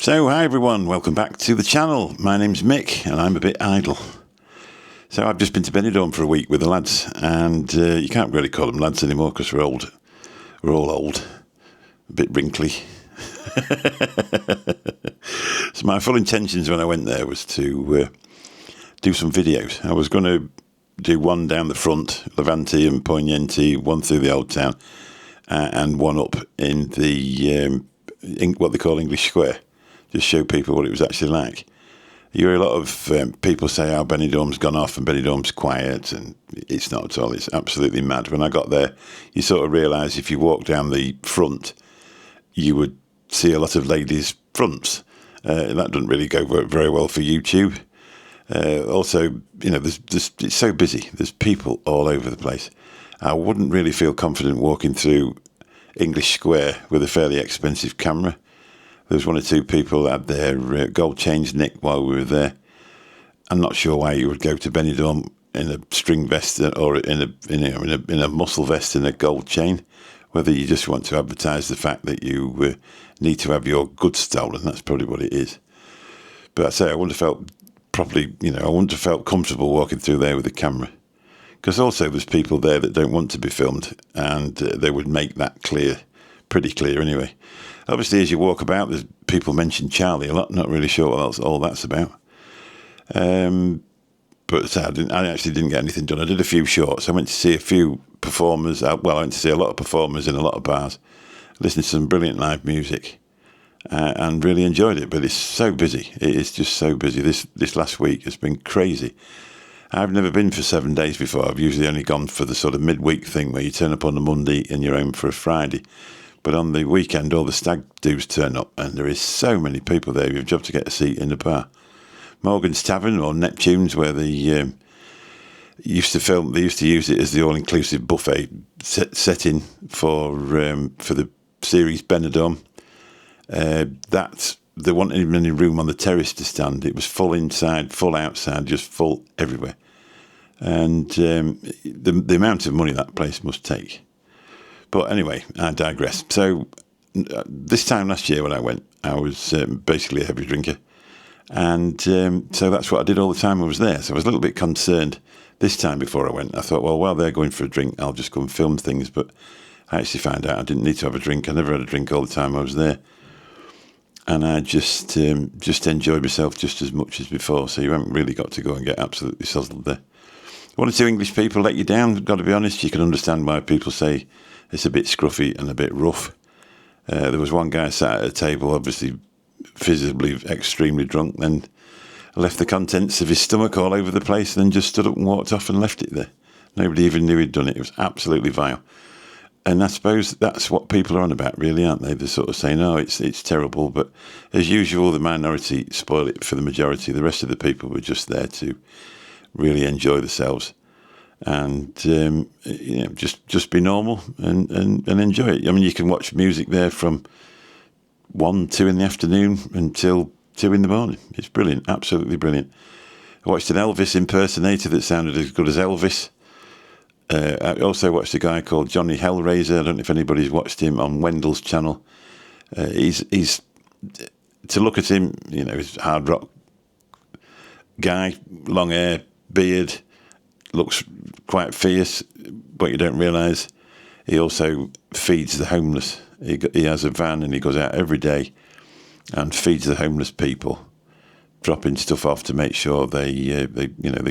So, hi everyone, welcome back to the channel. My name's Mick and I'm a bit idle. So I've just been to Benidorm for a week with the lads, and you can't really call them lads anymore because we're old. We're all old, a bit wrinkly. So my full intentions when I went there was to do some videos. I was going to do one down the front, Levante and Poignanti, one through the old town, and one up in the what they call English Square. Just show people what it was actually like. You hear a lot of people say how Benidorm's gone off and Benidorm's quiet, and it's not at all. It's absolutely mad. When I got there, you sort of realise if you walk down the front, you would see a lot of ladies' fronts. That doesn't really go very well for YouTube. Also, you know, it's so busy. There's people all over the place. I wouldn't really feel confident walking through English Square with a fairly expensive camera. There was one or two people that had their gold chains nicked while we were there. I'm not sure why you would go to Benidorm in a string vest or in a muscle vest and a gold chain. Whether you just want to advertise the fact that you need to have your goods stolen, that's probably what it is. But I say I wouldn't have felt properly, I wouldn't have felt comfortable walking through there with a camera. Because also there's people there that don't want to be filmed, and they would make that clear, pretty clear anyway. Obviously, as you walk about, there's people mention Charlie a lot. Not really sure what all that's about. But I actually didn't get anything done. I did a few shorts. I went to see a few performers. I went to see a lot of performers in a lot of bars. Listened to some brilliant live music, and really enjoyed it. But it's so busy. It is just so busy. This last week has been crazy. I've never been for 7 days before. I've usually only gone for the sort of midweek thing where you turn up on a Monday and you're home for a Friday. But on the weekend, all the stag do's turn up, and there is so many people there. You've got to get a seat in the bar. Morgan's Tavern or Neptune's, where they used to film. They used to use it as the all-inclusive buffet setting for the series Benidorm. There wasn't even any room on the terrace to stand. It was full inside, full outside, just full everywhere. And the amount of money that place must take. But anyway, I digress. So this time last year when I went, I was basically a heavy drinker. And so that's what I did all the time I was there. So I was a little bit concerned this time before I went. I thought, well, while they're going for a drink, I'll just go and film things. But I actually found out I didn't need to have a drink. I never had a drink all the time I was there. And I just enjoyed myself just as much as before. So you haven't really got to go and get absolutely sozzled there. One or two English people let you down, got to be honest. You can understand why people say it's a bit scruffy and a bit rough. There was one guy sat at a table, obviously visibly extremely drunk, then left the contents of his stomach all over the place, and then just stood up and walked off and left it there. Nobody even knew he'd done it. It was absolutely vile. And I suppose that's what people are on about, really, aren't they? They're sort of saying, oh, it's terrible. But as usual, the minority spoil it for the majority. The rest of the people were just there to really enjoy themselves and just be normal and enjoy it. I mean, you can watch music there from 1, 2 in the afternoon until 2 in the morning. It's brilliant, absolutely brilliant. I watched an Elvis impersonator that sounded as good as Elvis. I also watched a guy called Johnny Hellraiser. I don't know if anybody's watched him on Wendell's channel. He's to look at him, he's a hard rock guy, long hair, beard, looks quite fierce, but you don't realise he also feeds the homeless. He has a van and he goes out every day and feeds the homeless people, dropping stuff off to make sure they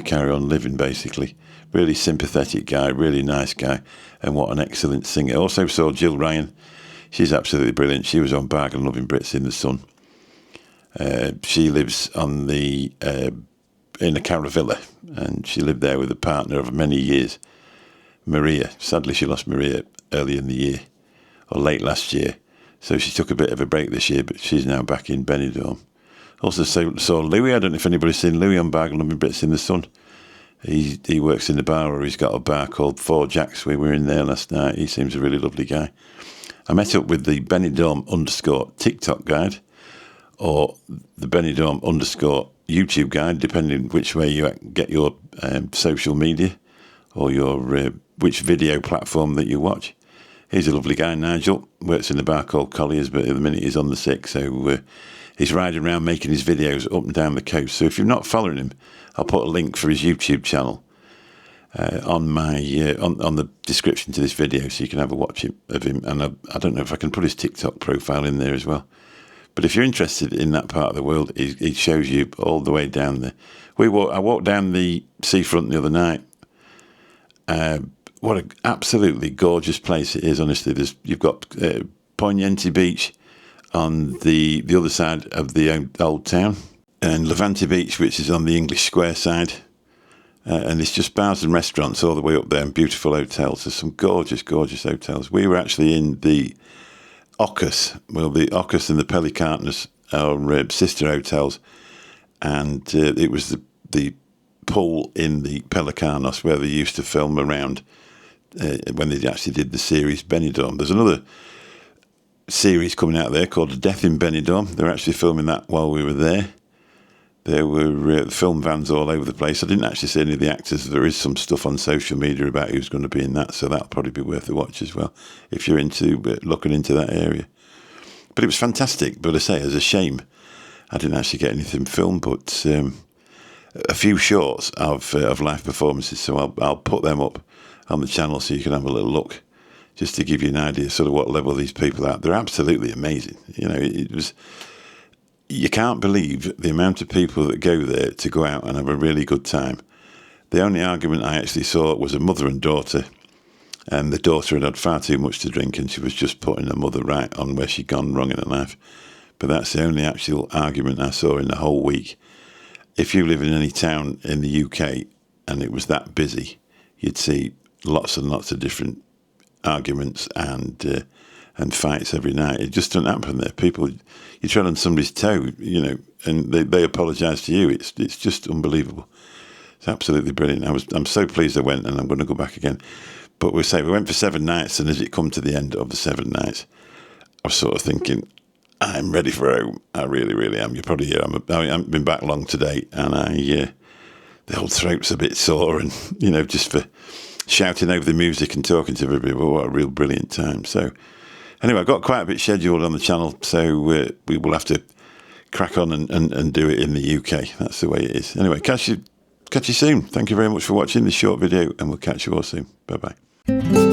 carry on living, basically. Really sympathetic guy, really nice guy, and what an excellent singer. Also saw Jill Ryan. She's absolutely brilliant. She was on Bargain Loving Brits in the Sun. She lives on in a Caravilla, and she lived there with a partner of many years, Maria. Sadly, she lost Maria early in the year, or late last year. So she took a bit of a break this year, but she's now back in Benidorm. Also saw Louis. I don't know if anybody's seen Louis on Bargain Loving Brits in the Sun. He works in the bar, or he's got a bar called Four Jacks. We were in there last night. He seems a really lovely guy. I met up with the Benidorm _ TikTok guide, or the Benidorm _ YouTube guide, depending which way you get your social media or your which video platform that you watch. He's a lovely guy, Nigel. Works in the bar called Collier's, but at the minute he's on the sick, so he's riding around making his videos up and down the coast. So if you're not following him, I'll put a link for his YouTube channel on my on the description to this video, so you can have a watch of him. And I don't know if I can put his TikTok profile in there as well. But if you're interested in that part of the world, it shows you all the way down there. I walked down the seafront the other night. What an absolutely gorgeous place it is, honestly. You've got Poignante Beach on the other side of the old town, and Levante Beach, which is on the English Square side. And it's just bars and restaurants all the way up there, and beautiful hotels. There's some gorgeous, gorgeous hotels. We were actually in the Ocas. Well, the Ocas and the Pelicanos are sister hotels, and it was the pool in the Pelicanos where they used to film around when they actually did the series Benidorm. There's another series coming out there called Death in Benidorm. They're actually filming that while we were there. There were film vans all over the place. I didn't actually see any of the actors. There is some stuff on social media about who's going to be in that, so that'll probably be worth a watch as well if you're into looking into that area. But it was fantastic. But I say, it's a shame I didn't actually get anything filmed, but a few shorts of live performances, so I'll put them up on the channel so you can have a little look, just to give you an idea sort of what level these people are. They're absolutely amazing. You know, you can't believe the amount of people that go there to go out and have a really good time. The only argument I actually saw was a mother and daughter, and the daughter had far too much to drink, and she was just putting her mother right on where she'd gone wrong in her life. But that's the only actual argument I saw in the whole week. If you live in any town in the UK and it was that busy, you'd see lots and lots of different arguments and fights every night. It just doesn't happen there. People, you tread on somebody's toe, you know, and they apologise to you. It's just unbelievable. It's absolutely brilliant. I'm so pleased I went, and I'm going to go back again. But we went for 7 nights, and as it come to the end of the 7 nights, I was sort of thinking, I'm ready for home. I really, really am. You're probably here. I haven't been back long today, and the old throat's a bit sore, and you know, just for shouting over the music and talking to everybody. But what a real brilliant time. So anyway, I've got quite a bit scheduled on the channel, so we will have to crack on and do it in the UK. That's the way it is. Anyway, catch you soon. Thank you very much for watching this short video, and we'll catch you all soon. Bye-bye.